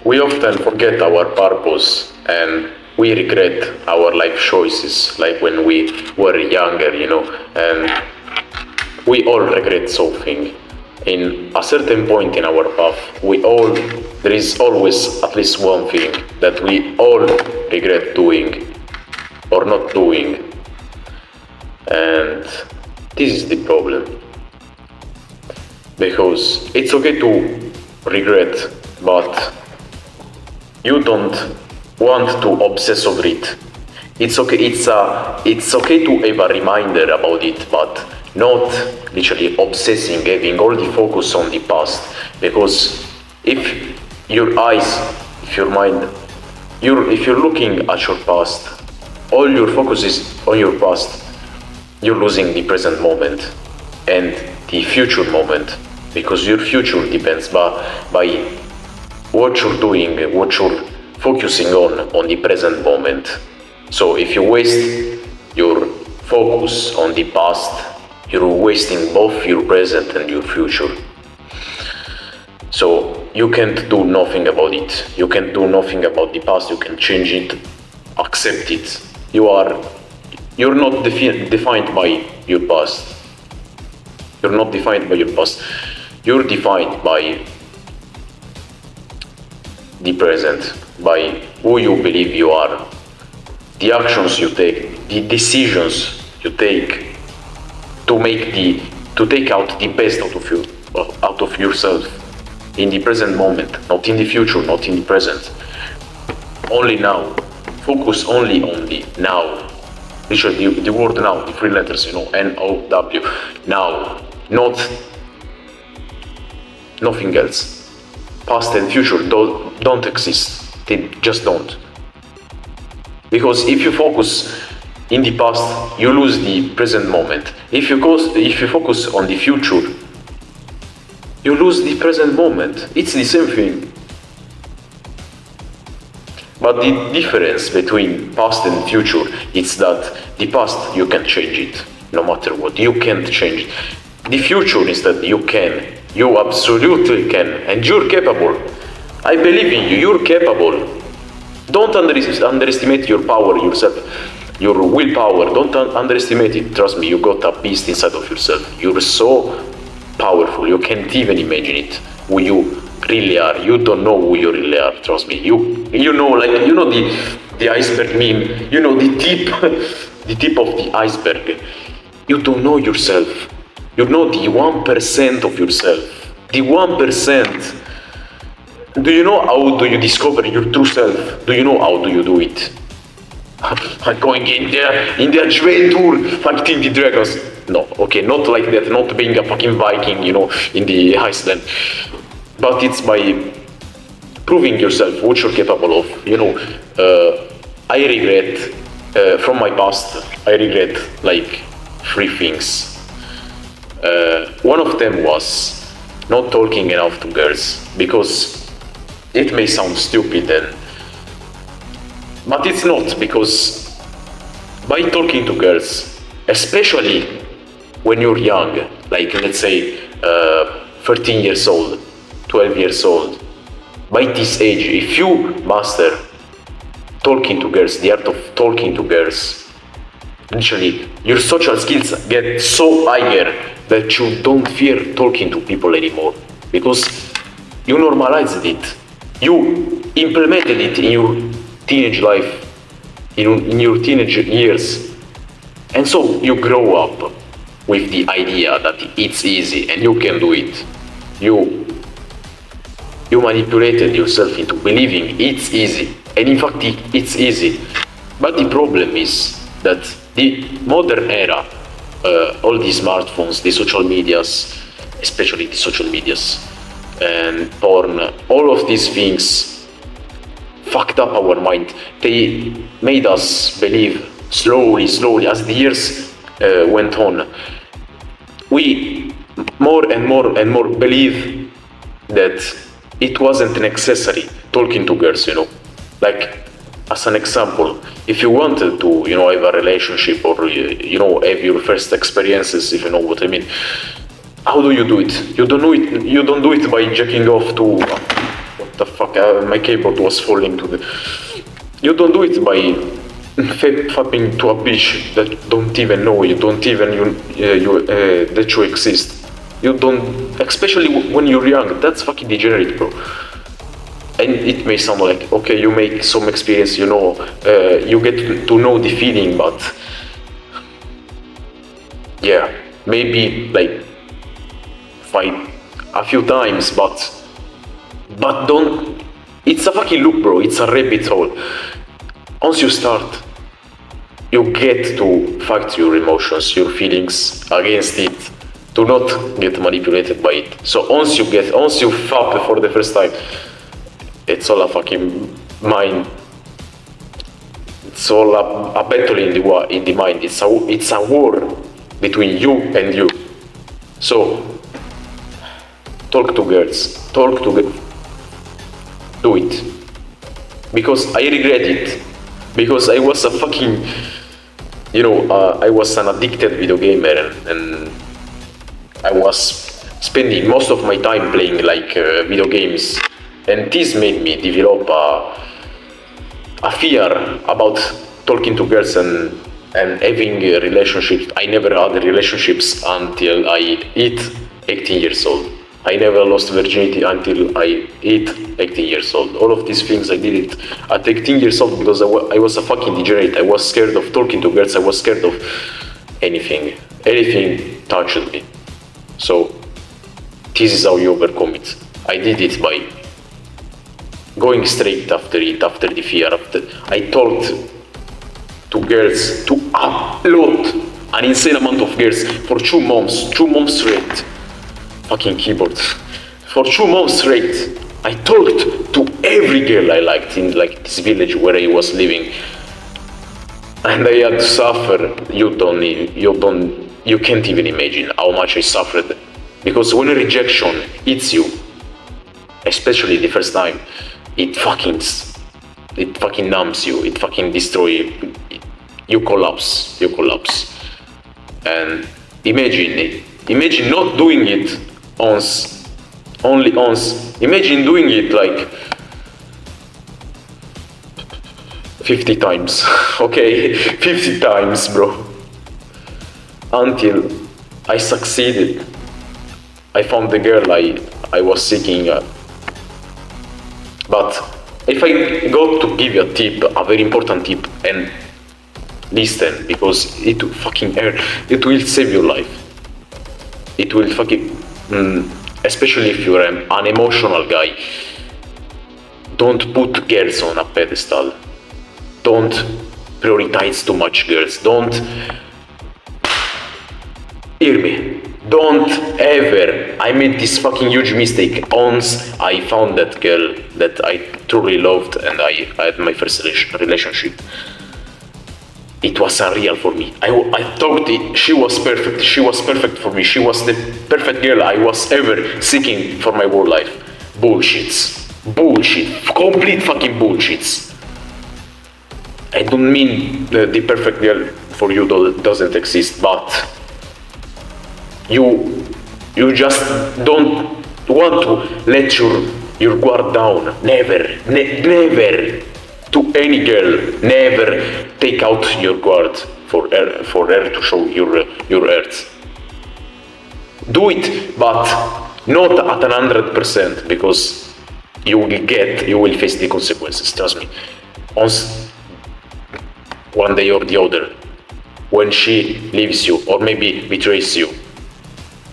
we often forget our purpose and we regret our life choices, like when we were younger, and we all regret something. In a certain point in our path, there is always at least one thing that we all regret doing or not doing. And this is the problem. Because it's okay to regret, but you don't want to obsess over it. It's okay to have a reminder about it, but not literally obsessing, having all the focus on the past. Because if your eyes, if your mind, if you're looking at your past, all your focus is on your past, you're losing the present moment and the future moment, because your future depends by what you're doing, what you're focusing on the present moment. So if you waste your focus on the past, you're wasting both your present and your future. So you can't do nothing about it. You can't do nothing about the past. You can change it, accept it. You're not defined by your past. You're not defined by your past. You're defined by the present, by who you believe you are, the actions you take, the decisions you take to take out the best out of yourself in the present moment, not in the future, not in the present. Only now. Focus only on the now. Literally the word now, the three letters, N-O-W. Now. Nothing else. Past and future don't exist. They just don't. Because if you focus in the past, you lose the present moment. If you focus on the future, you lose the present moment. It's the same thing. But the difference between past and future is that the past, you can change it, no matter what. You can't change it. The future instead, you can. You absolutely can. And you're capable. I believe in you. You're capable. Don't underestimate your power yourself. Your willpower. Don't underestimate it. Trust me, you got a beast inside of yourself. You're so powerful. You can't even imagine it. Who you really are. You don't know who you really are. Trust me. You know the iceberg meme. You know the tip of the iceberg. You don't know yourself. You know the 1% of yourself. The 1%. Do you know how do you discover your true self? Do you know how do you do it? I'm going in the adventure, fighting the dragons. No, okay, not like that, not being a fucking Viking, in the Iceland. But it's by proving yourself what you're capable of. I regret, from my past, I regret like 3 things. One of them was not talking enough to girls, because it may sound stupid but it's not, because by talking to girls, especially when you're young, like let's say 13 years old, 12 years old, by this age, if you master talking to girls, the art of talking to girls, literally your social skills get so higher that you don't fear talking to people anymore, because you normalized it. You implemented it in your teenage life, in your teenage years. And so you grow up with the idea that it's easy and you can do it. You manipulated yourself into believing it's easy. And in fact, it's easy. But the problem is that the modern era, all these smartphones, the social medias, especially the social medias, and porn, all of these things fucked up our mind. They made us believe slowly, as the years went on, we more and more believe that it wasn't necessary talking to girls, Like, as an example, if you wanted to, have a relationship or, have your first experiences, if you know what I mean, how do you do it? You don't do it by jacking off to the fuck, my keyboard was falling to the... You don't do it by fapping to a bitch that don't even know you, don't even that you exist. You don't, especially when you're young, that's fucking degenerate, bro. And it may sound like, okay, you make some experience, you know, you get to know the feeling, but yeah, maybe like fight a few times, but don't. It's a fucking loop, bro. It's a rabbit hole. Once you start, you get to fight your emotions, your feelings against it. Do not get manipulated by it. So once you fap for the first time, it's all a fucking mind. It's all a battle in the mind. It's a war between you and you. So talk to girls. Do it. Because I regret it. Because I was a fucking, I was an addicted video gamer, and I was spending most of my time playing like video games, and this made me develop a fear about talking to girls and having relationships. I never had relationships until I hit 18 years old. I never lost virginity until I hit 18 years old. All of these things I did it at 18 years old because I was a fucking degenerate. I was scared of talking to girls. I was scared of anything. Anything touched me. So this is how you overcome it. I did it by going straight after it, after the fear. I talked to girls, to an insane amount of girls for 2 months straight. Fucking keyboard. For 2 months straight, I talked to every girl I liked in like this village where I was living, and I had to suffer. You can't even imagine how much I suffered, because when a rejection hits you, especially the first time, it fucking numbs you. It fucking destroys you. You collapse. And imagine not doing it only once. Imagine doing it like 50 times, okay? 50 times, bro. Until I succeeded. I found the girl I was seeking. But if I got to give you a tip, a very important tip, and listen, because it will save your life. It will fucking, especially if you're an emotional guy, don't put girls on a pedestal. Don't prioritize too much girls. Don't, hear me. Don't ever. I made this fucking huge mistake. Once I found that girl that I truly loved and I had my first relationship, it was unreal for me. I thought she was perfect. She was perfect for me. She was the perfect girl I was ever seeking for my whole life. Bullshit. Complete fucking bullshits. I don't mean the perfect girl for you doesn't exist, but you just don't want to let your guard down. Never to any girl. Never take out your guard for her to show your earth. Do it, but not at 100%, because you will face the consequences. Trust me. One day or the other, when she leaves you or maybe betrays you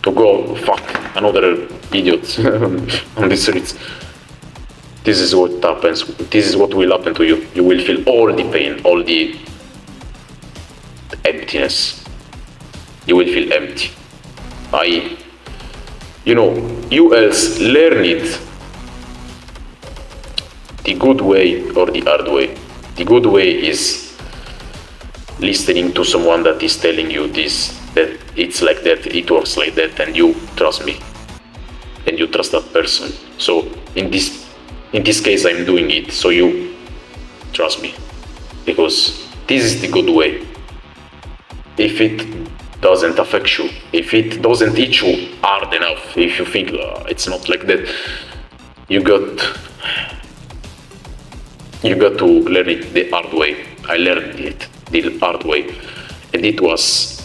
to go fuck another idiot on the streets, this is what happens. This is what will happen to you. You will feel all the pain, all the emptiness. You will feel empty. You else learn it the good way or the hard way. The good way is listening to someone that is telling you this, that it's like that, it works like that, and you trust me, and you trust that person. So in this case, I'm doing it, so you trust me, because this is the good way. If it doesn't affect you, if it doesn't hit you hard enough, if you think it's not like that, you got you got to learn it the hard way. I learned it the hard way, and it was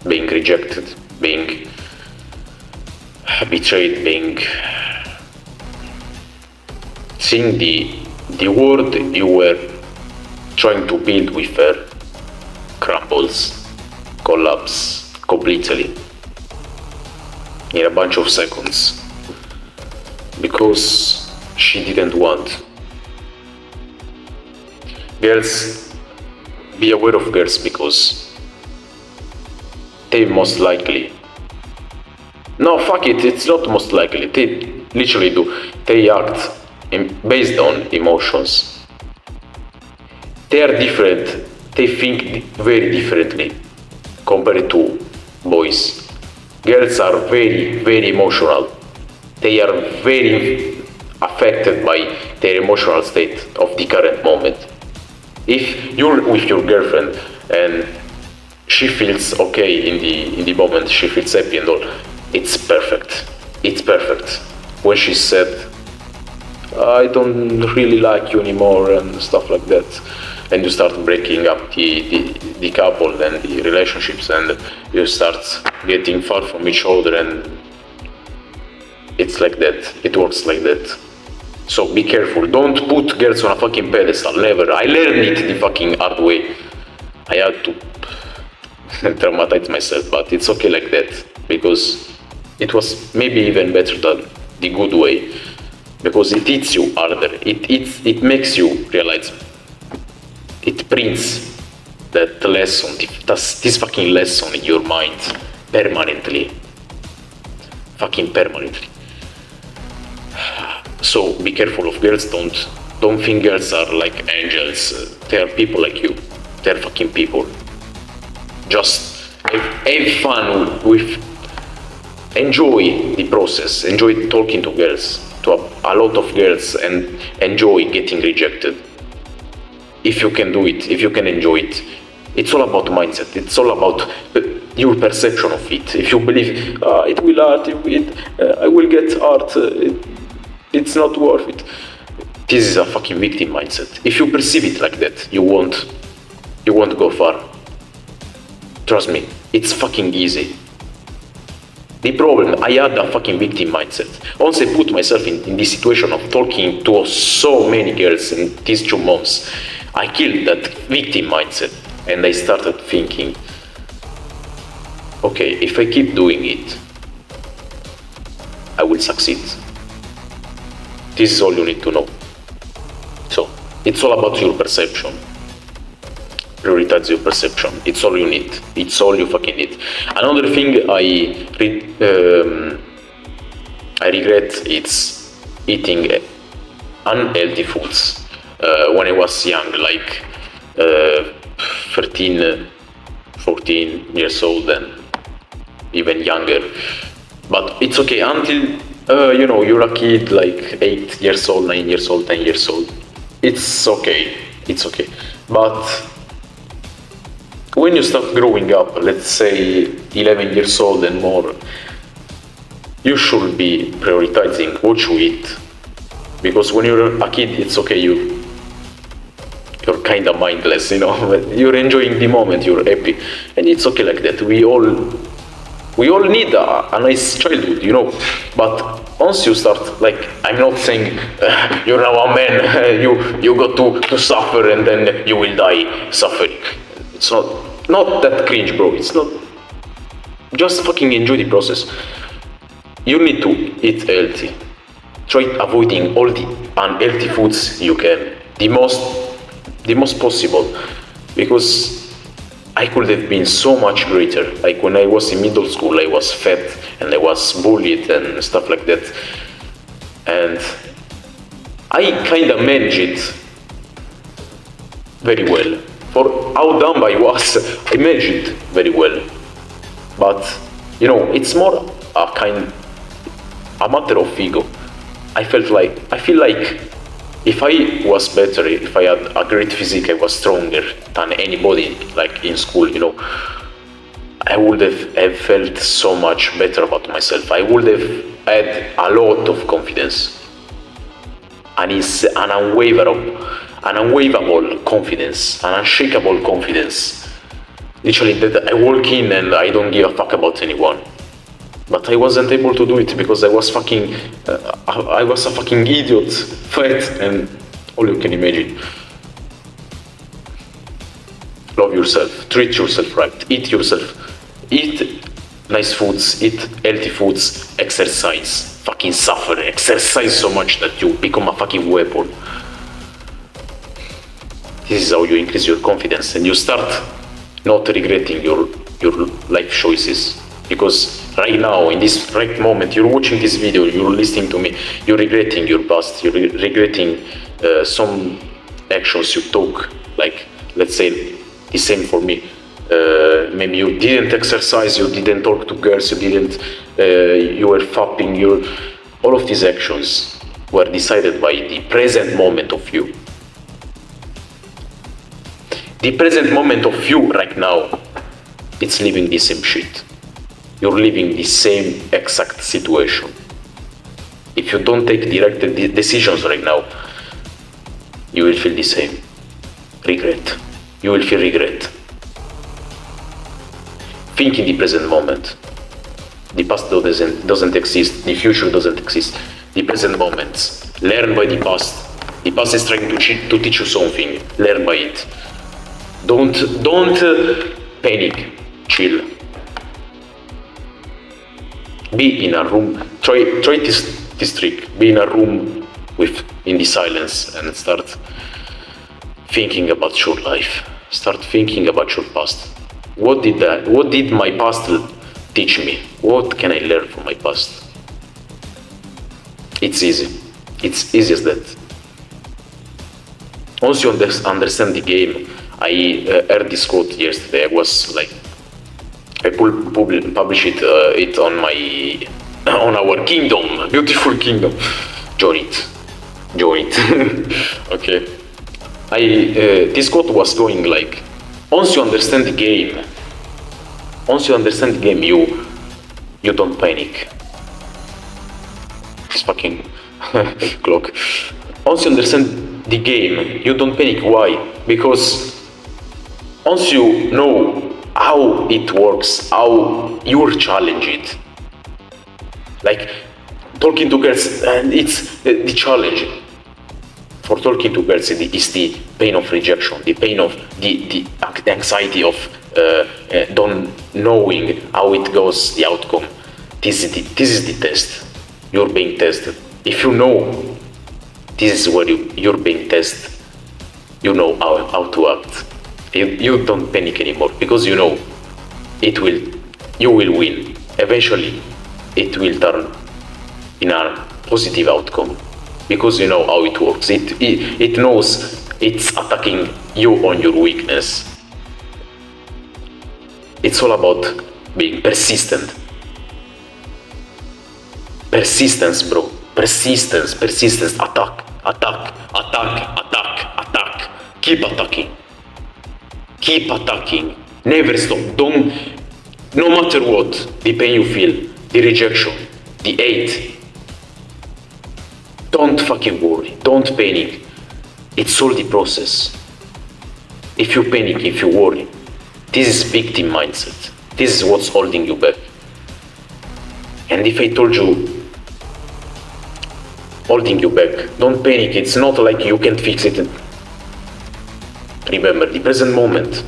being rejected, being betrayed, being seeing the world you were trying to build with her crumbles, collapse completely in a bunch of seconds because she didn't want. Girls, be aware of girls because they most likely, no, fuck it, it's not most likely, they literally do, they act based on emotions. They are different, they think very differently compared to boys. Girls are very, very emotional. They are very affected by their emotional state of the current moment. If you're with your girlfriend and she feels okay in the moment, she feels happy and all, it's perfect. It's perfect. When she said, I don't really like you anymore and stuff like that, and you start breaking up the couple and the relationships, and you start getting far from each other, and it's like that. It works like that. So be careful. Don't put girls on a fucking pedestal. Never. I learned it the fucking hard way. I had to traumatize myself, but it's okay like that because it was maybe even better than the good way, because it hits you harder. It makes you realize. It prints that lesson, this fucking lesson in your mind permanently. Fucking permanently. So be careful of girls. Don't think girls are like angels. They are people like you. They're fucking people. Just have fun with. Enjoy the process. Enjoy talking to girls, to a lot of girls, and enjoy getting rejected. If you can do it, if you can enjoy it, it's all about mindset. It's all about your perception of it. If you believe it will hurt, I will get hurt, it's not worth it. This is a fucking victim mindset. If you perceive it like that, you won't go far. Trust me, it's fucking easy. The problem, I had a fucking victim mindset. Once I put myself in this situation of talking to so many girls in these 2 months, I killed that victim mindset and I started thinking, okay, if I keep doing it, I will succeed. This is all you need to know. So, it's all about your perception. Prioritize your perception. It's all you need. It's all you fucking need. Another thing I regret is eating unhealthy foods when I was young, like 13, 14 years old and even younger. But it's okay until you're a kid, like 8 years old, 9 years old, 10 years old. It's okay. It's okay. But when you start growing up, let's say 11 years old and more, you should be prioritizing what you eat. Because when you're a kid, it's okay, you're kind of mindless, you're enjoying the moment, you're happy. And it's okay like that. We all need a nice childhood, But once you start, like, I'm not saying you're now a man, you got to suffer and then you will die suffering. It's not that cringe, bro. It's not. Just fucking enjoy the process. You need to eat healthy. Try avoiding all the unhealthy foods you can. The most possible. Because I could have been so much greater. Like when I was in middle school, I was fat and I was bullied and stuff like that. And I kind of managed it very well. For how dumb I was, I managed it very well. But, it's more a matter of ego. I feel like if I was better, if I had a great physique, I was stronger than anybody, like in school, I would have felt so much better about myself. I would had a lot of confidence. And it's an unwavable confidence, an unshakable confidence. Literally, that I walk in and I don't give a fuck about anyone. But I wasn't able to do it because I was a fucking idiot, fat, and all you can imagine. Love yourself, treat yourself right, eat yourself, eat nice foods, eat healthy foods, exercise, fucking suffer, exercise so much that you become a fucking weapon. This is how you increase your confidence and you start not regretting your life choices. Because right now, in this right moment, you're watching this video, you're listening to me, you're regretting your past, you're regretting some actions you took, like, let's say, the same for me. Maybe you didn't exercise, you didn't talk to girls, you were fapping, all of these actions were decided by the present moment of you. The present moment of you right now, it's living the same shit. You're living the same exact situation. If you don't take direct decisions right now, you will feel the same. Regret. You will feel regret. Think in the present moment. The past doesn't exist. The future doesn't exist. The present moment. Learn by the past. The past is trying to teach you something. Learn by it. Don't panic. Chill. Be in a room. Try this trick. Be in a room in the silence and start thinking about your life. Start thinking about your past. What did my past teach me? What can I learn from my past? It's easy. It's easy as that. Once you understand the game, I heard this quote yesterday. I was like, I publish it on our kingdom, beautiful kingdom. Join it. Okay. This quote was going like, once you understand the game, you don't panic. It's fucking clock. Once you understand the game, you don't panic. Why? Because once you know how it works, how you're challenged, like talking to girls, and it's the challenge for talking to girls is the pain of rejection, the pain of the anxiety of don't knowing how it goes, the outcome. This is the test. You're being tested. If you know this is where you're being tested, you know how to act. You don't panic anymore because you know you will win. Eventually, it will turn in a positive outcome because you know how it works. It knows it's attacking you on your weakness. It's all about being persistent. Persistence, bro. Persistence. Attack. Keep attacking. Never stop. No matter what, the pain you feel, the rejection, the hate, don't fucking worry. Don't panic. It's all the process. If you panic, if you worry, this is victim mindset. This is what's holding you back. And if I told you holding you back, don't panic. It's not like you can't fix it. Remember, the present moment,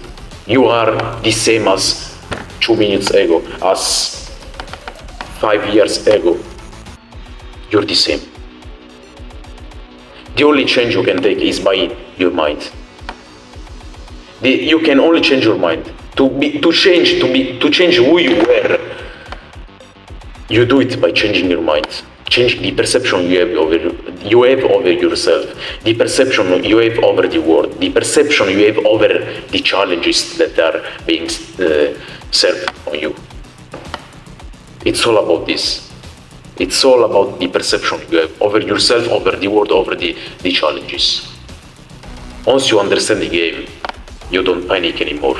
you are the same as 2 minutes ago, as 5 years ago. You're the same. The only change you can take is by your mind. You can only change your mind. To change who you were, you do it by changing your mind. Change the perception you have over yourself, the perception you have over the world, the perception you have over the challenges that are being served on you. It's all about this. It's all about the perception you have over yourself, over the world, over the challenges. Once you understand the game, you don't panic anymore.